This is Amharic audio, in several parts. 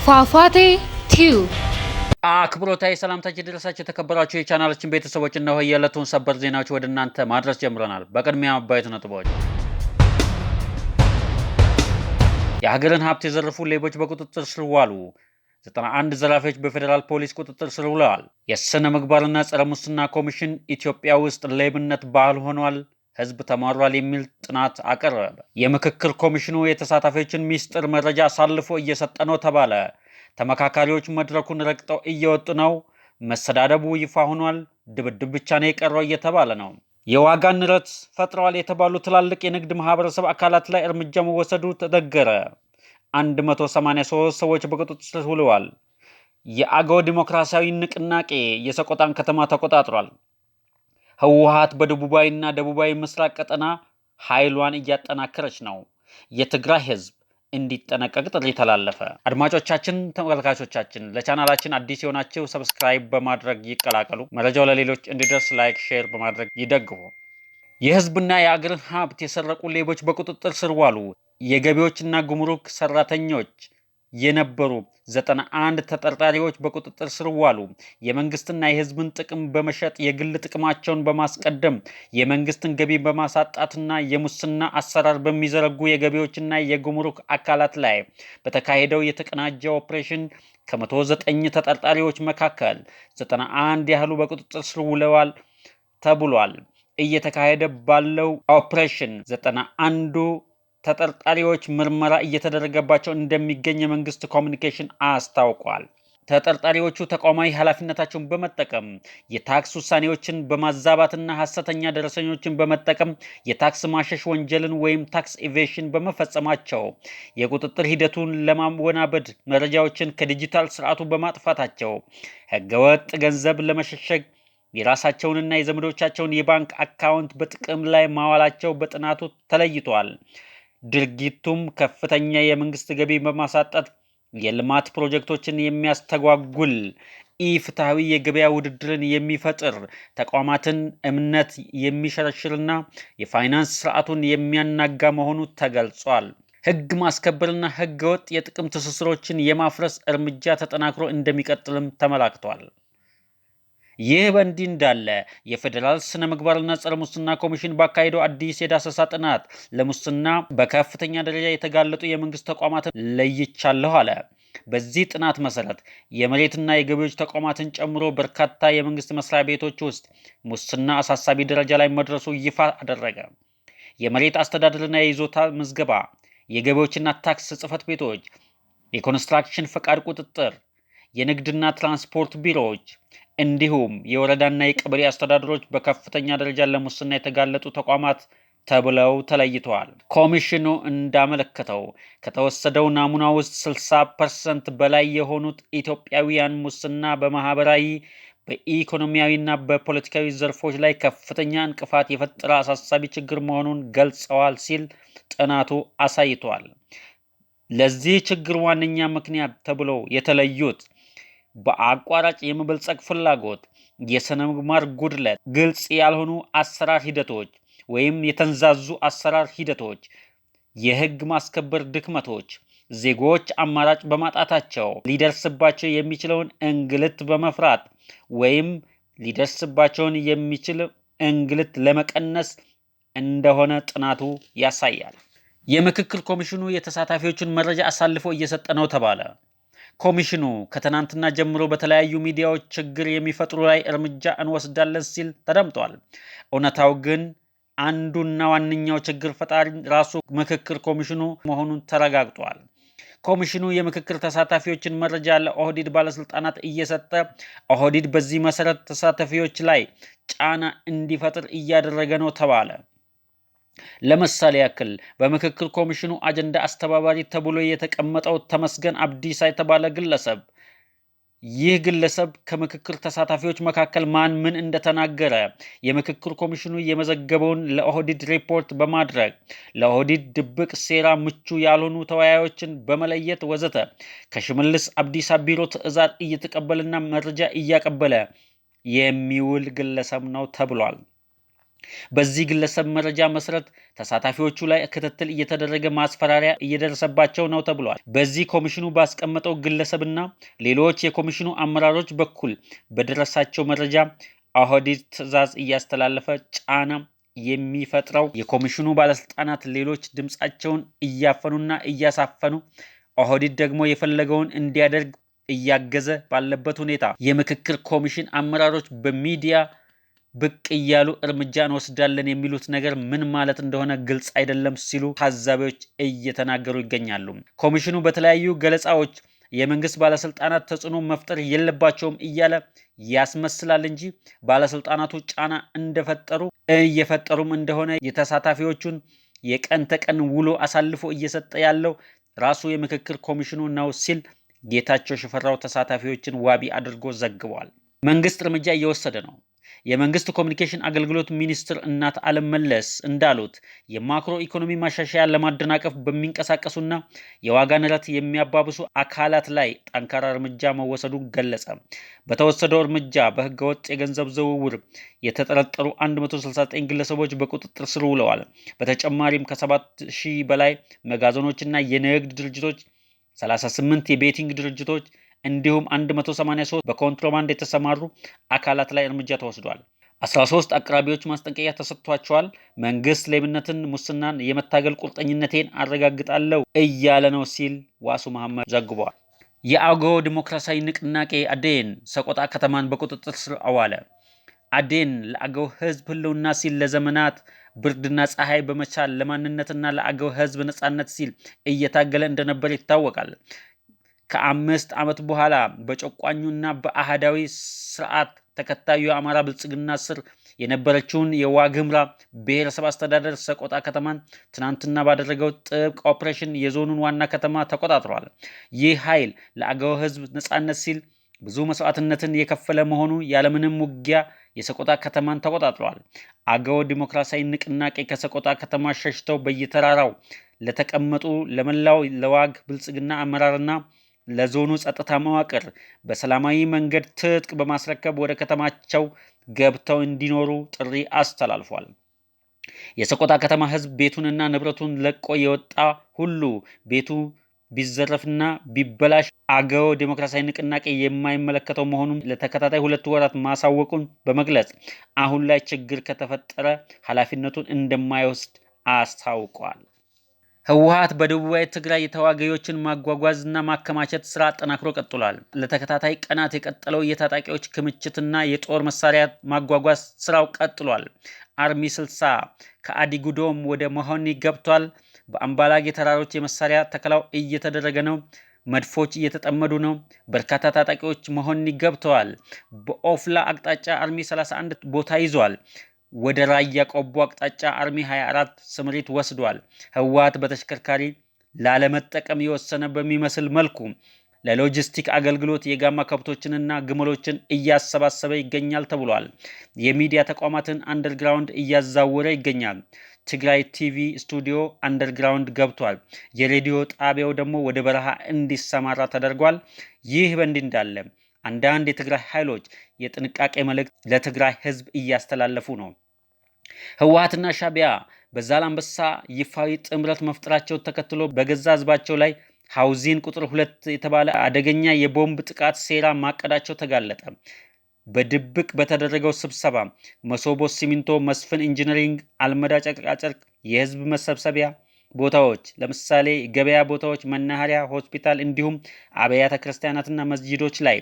ፏፏቴ ቲዩብ አክብሮታዊ ሰላምታችን ይድረሳችሁ የተከበራችሁ የቻናላችን ቤተሰቦች፣ እነሆ የዕለቱን ሰበር ዜናዎች ወደ እናንተ ማድረስ ጀምረናል። በቅድሚያ አበይት ነጥቦች። የሀገርን ሀብት የዘረፉ ሌቦች በቁጥጥር ስር ዋሉ። 91 ዘራፊዎች በፌዴራል ፖሊስ ቁጥጥር ስር ውለዋል። የሥነ ምግባርና ጸረ ሙስና ኮሚሽን ኢትዮጵያ ውስጥ ሌብነት ባህል ሆኗል፣ ህዝብ ተማሯል የሚል ጥናት አቀረበ። የምክክር ኮሚሽኑ የተሳታፊዎችን ሚስጥር መረጃ አሳልፎ እየሰጠ ነው ተባለ። ተመካካሪዎች መድረኩን ረግጠው እየወጡ ነው። መሰዳደቡ ይፋ ሆኗል። ድብድብ ብቻ ነው የቀረው እየተባለ ነው። የዋጋ ንረት ፈጥረዋል የተባሉ ትላልቅ የንግድ ማህበረሰብ አካላት ላይ እርምጃ መወሰዱ ተነገረ። 183 ሰዎች በቁጥጥር ስር ውለዋል። የአገው ዲሞክራሲያዊ ንቅናቄ የሰቆጣን ከተማ ተቆጣጥሯል። ህወሓት በደቡባዊና ደቡባዊ ምስራቅ ቀጠና ኃይሏን እያጠናከረች ነው። የትግራይ ህዝብ እንዲጠነቀቅ ጥሪ ተላለፈ። አድማጮቻችን፣ ተመልካቾቻችን ለቻናላችን አዲስ የሆናችሁ ሰብስክራይብ በማድረግ ይቀላቀሉ። መረጃው ለሌሎች እንዲደርስ ላይክ፣ ሼር በማድረግ ይደግፉ። የህዝብና የአገርን ሀብት የሰረቁ ሌቦች በቁጥጥር ስር ዋሉ። የገቢዎችና ጉምሩክ ሰራተኞች የነበሩ 91 ተጠርጣሪዎች በቁጥጥር ስር ዋሉ። የመንግስትና የህዝብን ጥቅም በመሸጥ የግል ጥቅማቸውን በማስቀደም የመንግስትን ገቢ በማሳጣትና የሙስና አሰራር በሚዘረጉ የገቢዎችና የጉምሩክ አካላት ላይ በተካሄደው የተቀናጀ ኦፕሬሽን ከ109 ተጠርጣሪዎች መካከል 91 ያህሉ በቁጥጥር ስር ውለዋል ተብሏል። እየተካሄደ ባለው ኦፕሬሽን 91ዱ ተጠርጣሪዎች ምርመራ እየተደረገባቸው እንደሚገኝ የመንግስት ኮሚኒኬሽን አስታውቋል። ተጠርጣሪዎቹ ተቋማዊ ኃላፊነታቸውን በመጠቀም የታክስ ውሳኔዎችን በማዛባትና ሐሰተኛ ደረሰኞችን በመጠቀም የታክስ ማሸሽ ወንጀልን ወይም ታክስ ኢቬሽን በመፈጸማቸው የቁጥጥር ሂደቱን ለማወናበድ መረጃዎችን ከዲጂታል ስርዓቱ በማጥፋታቸው ህገወጥ ገንዘብ ለመሸሸግ የራሳቸውንና የዘመዶቻቸውን የባንክ አካውንት በጥቅም ላይ ማዋላቸው በጥናቱ ተለይቷል። ድርጊቱም ከፍተኛ የመንግስት ገቢ በማሳጣት የልማት ፕሮጀክቶችን የሚያስተጓጉል፣ ኢፍትሐዊ የገበያ ውድድርን የሚፈጥር፣ ተቋማትን እምነት የሚሸረሽርና የፋይናንስ ስርዓቱን የሚያናጋ መሆኑ ተገልጿል። ህግ ማስከበርና ህገ ወጥ የጥቅም ትስስሮችን የማፍረስ እርምጃ ተጠናክሮ እንደሚቀጥልም ተመላክቷል። ይህ በእንዲህ እንዳለ የፌዴራል ስነ ምግባርና ጸረ ሙስና ኮሚሽን ባካሄደው አዲስ የዳሰሳ ጥናት ለሙስና በከፍተኛ ደረጃ የተጋለጡ የመንግስት ተቋማትን ለይቻለሁ አለ። በዚህ ጥናት መሰረት የመሬትና የገቢዎች ተቋማትን ጨምሮ በርካታ የመንግስት መስሪያ ቤቶች ውስጥ ሙስና አሳሳቢ ደረጃ ላይ መድረሱ ይፋ አደረገ። የመሬት አስተዳደርና የይዞታ ምዝገባ፣ የገቢዎችና ታክስ ጽህፈት ቤቶች፣ የኮንስትራክሽን ፈቃድ ቁጥጥር፣ የንግድና ትራንስፖርት ቢሮዎች እንዲሁም የወረዳና የቀበሌ አስተዳደሮች በከፍተኛ ደረጃ ለሙስና የተጋለጡ ተቋማት ተብለው ተለይተዋል። ኮሚሽኑ እንዳመለከተው ከተወሰደው ናሙና ውስጥ 60% በላይ የሆኑት ኢትዮጵያውያን ሙስና በማህበራዊ፣ በኢኮኖሚያዊና በፖለቲካዊ ዘርፎች ላይ ከፍተኛ እንቅፋት የፈጠረ አሳሳቢ ችግር መሆኑን ገልጸዋል ሲል ጥናቱ አሳይቷል። ለዚህ ችግር ዋነኛ ምክንያት ተብለው የተለዩት በአቋራጭ የመበልጸግ ፍላጎት፣ የሥነ ምግባር ጉድለት፣ ግልጽ ያልሆኑ አሰራር ሂደቶች ወይም የተንዛዙ አሰራር ሂደቶች፣ የህግ ማስከበር ድክመቶች፣ ዜጎች አማራጭ በማጣታቸው ሊደርስባቸው የሚችለውን እንግልት በመፍራት ወይም ሊደርስባቸውን የሚችል እንግልት ለመቀነስ እንደሆነ ጥናቱ ያሳያል። የምክክር ኮሚሽኑ የተሳታፊዎችን መረጃ አሳልፎ እየሰጠ ነው ተባለ። ኮሚሽኑ ከትናንትና ጀምሮ በተለያዩ ሚዲያዎች ችግር የሚፈጥሩ ላይ እርምጃ እንወስዳለን ሲል ተደምጧል። እውነታው ግን አንዱና ዋነኛው ችግር ፈጣሪ ራሱ ምክክር ኮሚሽኑ መሆኑን ተረጋግጧል። ኮሚሽኑ የምክክር ተሳታፊዎችን መረጃ ለኦህዴድ ባለስልጣናት እየሰጠ ኦህዴድ በዚህ መሰረት ተሳታፊዎች ላይ ጫና እንዲፈጥር እያደረገ ነው ተባለ። ለምሳሌ ያክል በምክክር ኮሚሽኑ አጀንዳ አስተባባሪ ተብሎ የተቀመጠው ተመስገን አብዲሳ የተባለ ግለሰብ፣ ይህ ግለሰብ ከምክክር ተሳታፊዎች መካከል ማን ምን እንደተናገረ የምክክር ኮሚሽኑ የመዘገበውን ለኦህዴድ ሪፖርት በማድረግ ለኦህዴድ ድብቅ ሴራ ምቹ ያልሆኑ ተወያዮችን በመለየት ወዘተ ከሽመልስ አብዲሳ ቢሮ ትዕዛዝ እየተቀበለና መረጃ እያቀበለ የሚውል ግለሰብ ነው ተብሏል። በዚህ ግለሰብ መረጃ መሰረት ተሳታፊዎቹ ላይ ክትትል እየተደረገ ማስፈራሪያ እየደረሰባቸው ነው ተብሏል። በዚህ ኮሚሽኑ ባስቀመጠው ግለሰብና ሌሎች የኮሚሽኑ አመራሮች በኩል በደረሳቸው መረጃ ኦህዴድ ትዕዛዝ እያስተላለፈ ጫና የሚፈጥረው የኮሚሽኑ ባለስልጣናት ሌሎች ድምጻቸውን እያፈኑና እያሳፈኑ ኦህዴድ ደግሞ የፈለገውን እንዲያደርግ እያገዘ ባለበት ሁኔታ የምክክር ኮሚሽን አመራሮች በሚዲያ ብቅ እያሉ እርምጃ እንወስዳለን የሚሉት ነገር ምን ማለት እንደሆነ ግልጽ አይደለም ሲሉ ታዛቢዎች እየተናገሩ ይገኛሉ። ኮሚሽኑ በተለያዩ ገለጻዎች የመንግስት ባለስልጣናት ተጽዕኖ መፍጠር የለባቸውም እያለ ያስመስላል እንጂ ባለስልጣናቱ ጫና እየፈጠሩም እንደሆነ የተሳታፊዎቹን የቀን ተቀን ውሎ አሳልፎ እየሰጠ ያለው ራሱ የምክክር ኮሚሽኑ ነው ሲል ጌታቸው ሽፈራው ተሳታፊዎችን ዋቢ አድርጎ ዘግቧል። መንግስት እርምጃ እየወሰደ ነው። የመንግስት ኮሚኒኬሽን አገልግሎት ሚኒስትር እናት አለም መለስ እንዳሉት የማክሮ ኢኮኖሚ ማሻሻያ ለማደናቀፍ በሚንቀሳቀሱና የዋጋ ንረት የሚያባብሱ አካላት ላይ ጠንካራ እርምጃ መወሰዱን ገለጸ። በተወሰደው እርምጃ በህገወጥ የገንዘብ ዝውውር የተጠረጠሩ 169 ግለሰቦች በቁጥጥር ስር ውለዋል። በተጨማሪም ከ7000 በላይ መጋዘኖችና የንግድ ድርጅቶች፣ 38 የቤቲንግ ድርጅቶች እንዲሁም 183 በኮንትሮባንድ የተሰማሩ አካላት ላይ እርምጃ ተወስዷል። 13 አቅራቢዎች ማስጠንቀቂያ ተሰጥቷቸዋል። መንግስት ሌብነትን፣ ሙስናን የመታገል ቁርጠኝነቴን አረጋግጣለሁ እያለ ነው ሲል ዋሱ መሐመድ ዘግቧል። የአገው ዲሞክራሲያዊ ንቅናቄ አዴን ሰቆጣ ከተማን በቁጥጥር ስር አዋለ። አዴን ለአገው ህዝብ ህልውና ሲል ለዘመናት ብርድና ፀሐይ በመቻል ለማንነትና ለአገው ህዝብ ነጻነት ሲል እየታገለ እንደነበር ይታወቃል። ከ5 ዓመት በኋላ በጨቋኙና በአህዳዊ ስርዓት ተከታዩ የአማራ ብልጽግና ስር የነበረችውን የዋግምራ ብሔረሰብ አስተዳደር ሰቆጣ ከተማን ትናንትና ባደረገው ጥብቅ ኦፕሬሽን የዞኑን ዋና ከተማ ተቆጣጥሯል። ይህ ኃይል ለአገው ህዝብ ነጻነት ሲል ብዙ መስዋዕትነትን የከፈለ መሆኑ ያለምንም ውጊያ የሰቆጣ ከተማን ተቆጣጥሯል። አገው ዲሞክራሲያዊ ንቅናቄ ከሰቆጣ ከተማ ሸሽተው በየተራራው ለተቀመጡ ለመላው ለዋግ ብልጽግና አመራርና ለዞኑ ጸጥታ መዋቅር በሰላማዊ መንገድ ትጥቅ በማስረከብ ወደ ከተማቸው ገብተው እንዲኖሩ ጥሪ አስተላልፏል። የሰቆጣ ከተማ ህዝብ ቤቱንና ንብረቱን ለቆ የወጣ ሁሉ ቤቱ ቢዘረፍና ቢበላሽ አገው ዲሞክራሲያዊ ንቅናቄ የማይመለከተው መሆኑን ለተከታታይ 2 ወራት ማሳወቁን በመግለጽ አሁን ላይ ችግር ከተፈጠረ ኃላፊነቱን እንደማይወስድ አስታውቋል። ህወሓት በደቡባዊ ትግራይ የተዋጊዎችን ማጓጓዝና ማከማቸት ስራ አጠናክሮ ቀጥሏል። ለተከታታይ ቀናት የቀጠለው የታጣቂዎች ክምችትና የጦር መሳሪያ ማጓጓዝ ስራው ቀጥሏል። አርሚ 60 ከአዲጉዶም ወደ መሆኒ ገብቷል። በአምባላጌ ተራሮች የመሳሪያ ተከላው እየተደረገ ነው። መድፎች እየተጠመዱ ነው። በርካታ ታጣቂዎች መሆኒ ገብተዋል። በኦፍላ አቅጣጫ አርሚ 31 ቦታ ይዟል። ወደ ራያ ቆቦ አቅጣጫ አርሚ 24 ስምሪት ወስዷል። ህወሓት በተሽከርካሪ ላለመጠቀም የወሰነ በሚመስል መልኩ ለሎጂስቲክ አገልግሎት የጋማ ከብቶችንና ግመሎችን እያሰባሰበ ይገኛል ተብሏል። የሚዲያ ተቋማትን አንደርግራውንድ እያዛወረ ይገኛል። ትግራይ ቲቪ ስቱዲዮ አንደርግራውንድ ገብቷል። የሬዲዮ ጣቢያው ደግሞ ወደ በረሃ እንዲሰማራ ተደርጓል። ይህ በእንዲህ እንዳለ አንዳንድ የትግራይ ኃይሎች የጥንቃቄ መልእክት ለትግራይ ህዝብ እያስተላለፉ ነው። ህወሓትና ሻዕቢያ በዛላምበሳ ይፋዊ ጥምረት መፍጠራቸው ተከትሎ በገዛ ህዝባቸው ላይ ሃውዚን ቁጥር 2 የተባለ አደገኛ የቦምብ ጥቃት ሴራ ማቀዳቸው ተጋለጠ። በድብቅ በተደረገው ስብሰባ መሶቦ ሲሚንቶ፣ መስፍን ኢንጂነሪንግ፣ አልመዳ ጨርቃጨርቅ የህዝብ መሰብሰቢያ ቦታዎች ለምሳሌ ገበያ ቦታዎች፣ መናኸሪያ፣ ሆስፒታል እንዲሁም አብያተ ክርስቲያናትና መስጂዶች ላይ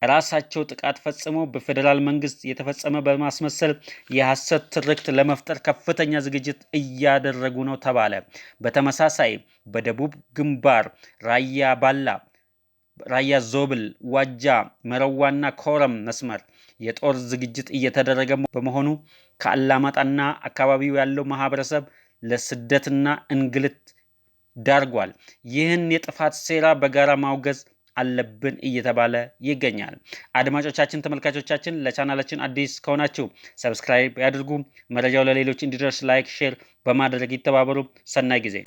ራሳቸው ጥቃት ፈጽመው በፌዴራል መንግስት የተፈጸመ በማስመሰል የሐሰት ትርክት ለመፍጠር ከፍተኛ ዝግጅት እያደረጉ ነው ተባለ። በተመሳሳይ በደቡብ ግንባር ራያ ባላ፣ ራያ ዞብል፣ ዋጃ፣ መረዋና ኮረም መስመር የጦር ዝግጅት እየተደረገ በመሆኑ ከአላማጣና አካባቢው ያለው ማህበረሰብ ለስደትና እንግልት ዳርጓል። ይህን የጥፋት ሴራ በጋራ ማውገዝ አለብን እየተባለ ይገኛል። አድማጮቻችን፣ ተመልካቾቻችን ለቻናላችን አዲስ ከሆናችሁ ሰብስክራይብ ያድርጉ። መረጃው ለሌሎች እንዲደርስ ላይክ፣ ሼር በማድረግ ይተባበሩ። ሰናይ ጊዜ